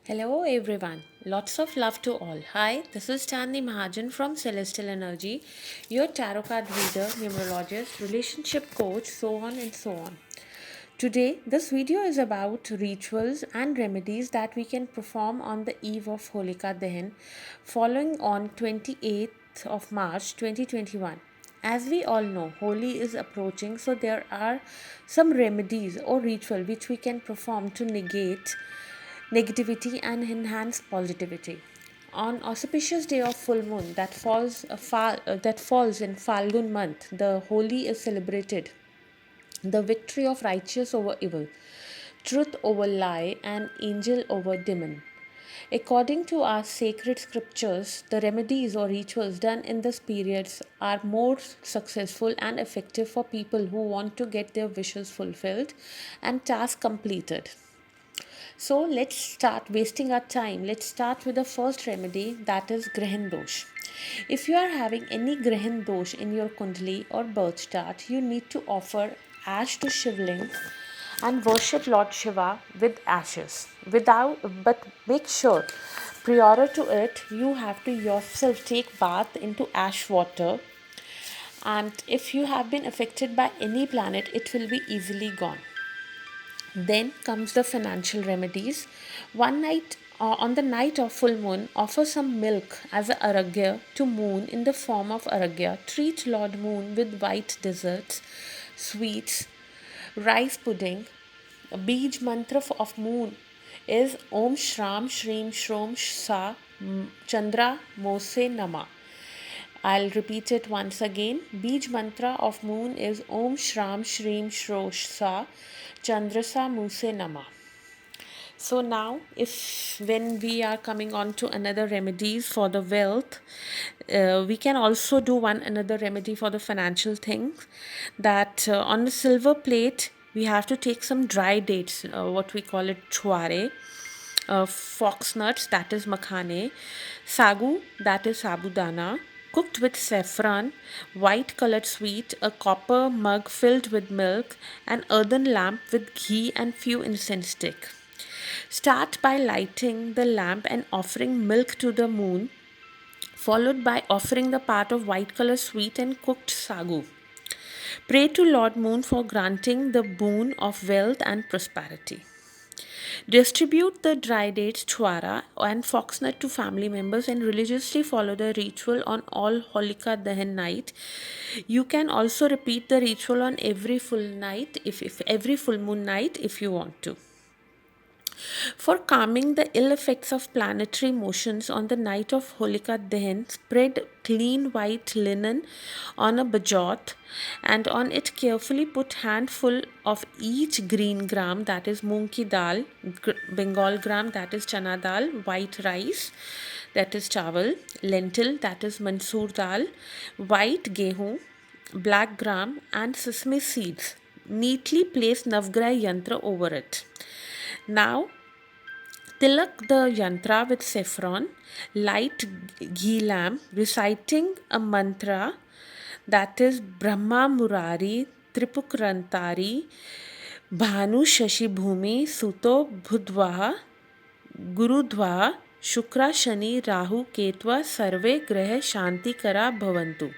Hello everyone, lots of love to all. Hi, this is Chandni Mahajan from Celestial Energy, your tarot card reader, numerologist, relationship coach, so on and so on. Today, this video is about rituals and remedies that we can perform on the eve of Holika Dahan, following on 28th of March 2021. As we all know, Holi is approaching, so there are some remedies or ritual which we can perform to negate negativity and enhance positivity. On auspicious day of full moon that falls in Falgun month, the Holi is celebrated. The victory of righteous over evil, truth over lie, and angel over demon. According to our sacred scriptures, the remedies or rituals done in these periods are more successful and effective for people who want to get their wishes fulfilled and tasks completed. So let's start wasting our time. Let's start with the first remedy, that is Grahan Dosh. If you are having any Grahan Dosh in your Kundali or birth chart, you need to offer ash to Shivling and worship Lord Shiva with ashes. But make sure prior to it you have to yourself take bath into ash water, and if you have been affected by any planet it will be easily gone. Then comes the financial remedies. On the night of full moon, offer some milk as a aragya to moon in the form of aragya. Treat Lord Moon with white desserts, sweets, rice pudding. A Bij mantra of moon is Om Shram Shrim Shrom Sa Chandra Mose Nama. I'll repeat it once again. Bij mantra of moon is Om Shram Shrim Shrosha Chandrasa Muse Nama. So now, if when we are coming on to another remedies for the wealth, we can also do one another remedy for the financial things. That on a silver plate we have to take some dry dates, what we call it chuare, fox nuts, that is makhane, sagu, that is sabudana, cooked with saffron, white colored sweet, a copper mug filled with milk, an earthen lamp with ghee and few incense stick. Start by lighting the lamp and offering milk to the moon, followed by offering the part of white color sweet and cooked sagu. Pray to Lord Moon for granting the boon of wealth and prosperity. Distribute the dry dates, chwara, and foxnut to family members and religiously follow the ritual on all Holika Dahan night. You can also repeat the ritual on every full night, if every full moon night if you want to. For calming the ill effects of planetary motions on the night of Holika Dahan, spread clean white linen on a bajot and on it carefully put handful of each green gram, that is moong ki dal, Bengal gram, that is chana dal, white rice, that is chawal, lentil, that is mansoor dal, white gehu, black gram, and sesame seeds. Neatly place Navgrah yantra over it. Now tilak the yantra with saffron, light ghee lamp, reciting a mantra, that is Brahma Murari Tripukrantari Bhanu Shashi Bhumi Suto Budhvaha Gurudhva Shukra Shani Rahu Ketva Sarve Graha Shanti Kara Bhavantu.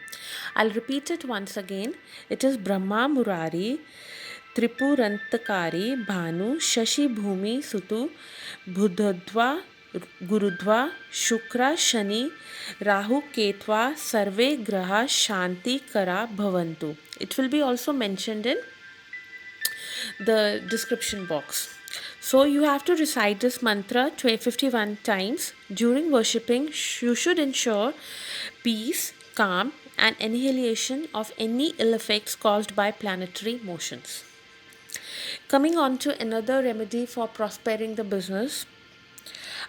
I'll repeat it once again. It is Brahma Murari त्रिपुरंतकारी Bhanu Shashi भूमि सुतु बुधध्वा गुरुध्वा शुक्र शनि राहु केत्वा सर्वे ग्रहा शांति करा भवन्तु. It will be also mentioned in the description box. So you have to recite this mantra 51 times. During worshipping, you should ensure peace, calm, and annihilation of any ill effects caused by planetary motions. Coming on to another remedy for prospering the business.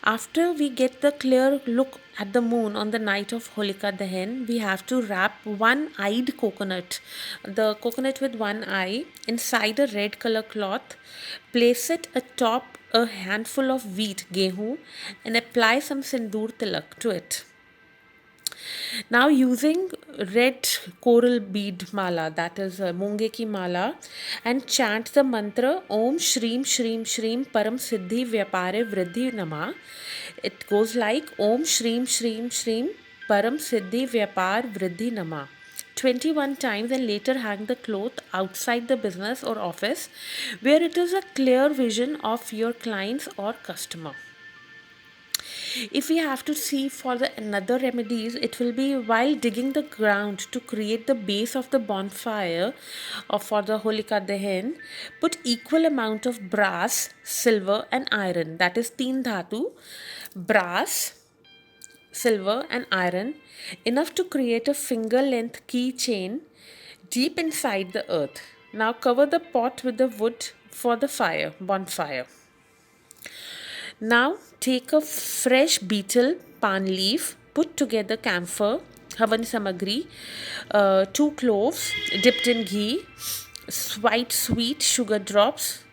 After we get the clear look at the moon on the night of Holika Dahan, we have to wrap one-eyed coconut, the coconut with one eye, inside a red color cloth. Place it atop a handful of wheat, gehu, and apply some sindoor tilak to it. Now using red coral bead mala, that is munge ki mala, and chant the mantra Om Shreem Shreem Shreem Param Siddhi Vyapare Vriddhi Nama. It goes like Om Shreem Shreem Shreem Param Siddhi Vyapar Vriddhi Nama. 21 times, and later hang the cloth outside the business or office where it is a clear vision of your clients or customer. If we have to see for the another remedies, it will be while digging the ground to create the base of the bonfire or for the Holika Dahan, put equal amount of brass, silver and iron, that is teen dhatu, brass, silver and iron, enough to create a finger length keychain deep inside the earth. Now cover the pot with the wood for the fire, bonfire. Now take a fresh betel pan leaf, put together camphor, havan samagri, 2 cloves dipped in ghee, white sweet sugar drops,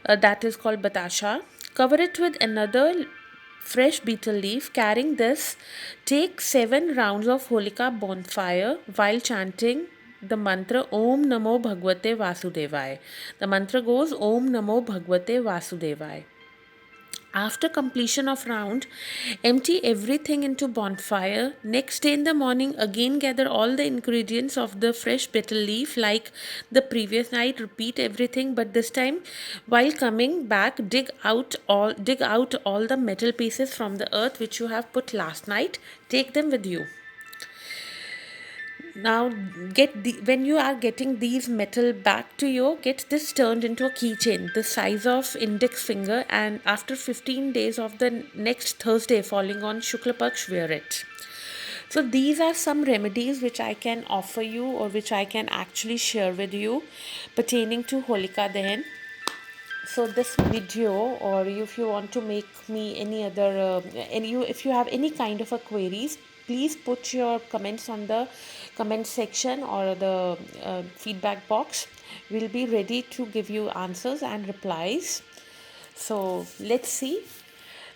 that is called batasha. Cover it with another fresh betel leaf. Carrying this, take 7 rounds of holika bonfire while chanting the mantra Om Namo Bhagavate Vasudevaya. The mantra goes Om Namo Bhagavate Vasudevaya. After completion of round, empty everything into bonfire. Next day in the morning, again gather all the ingredients of the fresh betel leaf like the previous night. Repeat everything, but this time, while coming back, dig out all the metal pieces from the earth which you have put last night. Take them with you. Now when you are getting these metal back to you, get this turned into a keychain the size of index finger, and after 15 days of the next Thursday falling on Shukla Paksh, wear it. So these are some remedies which I can offer you or which I can actually share with you pertaining to Holika Dahan. So this video, or if you want to make me any other if you have any kind of a queries, please put your comments on the comment section or the feedback box. We'll be ready to give you answers and replies. So let's see.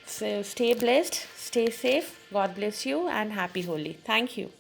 So stay blessed, stay safe, God bless you, and happy Holi. Thank you.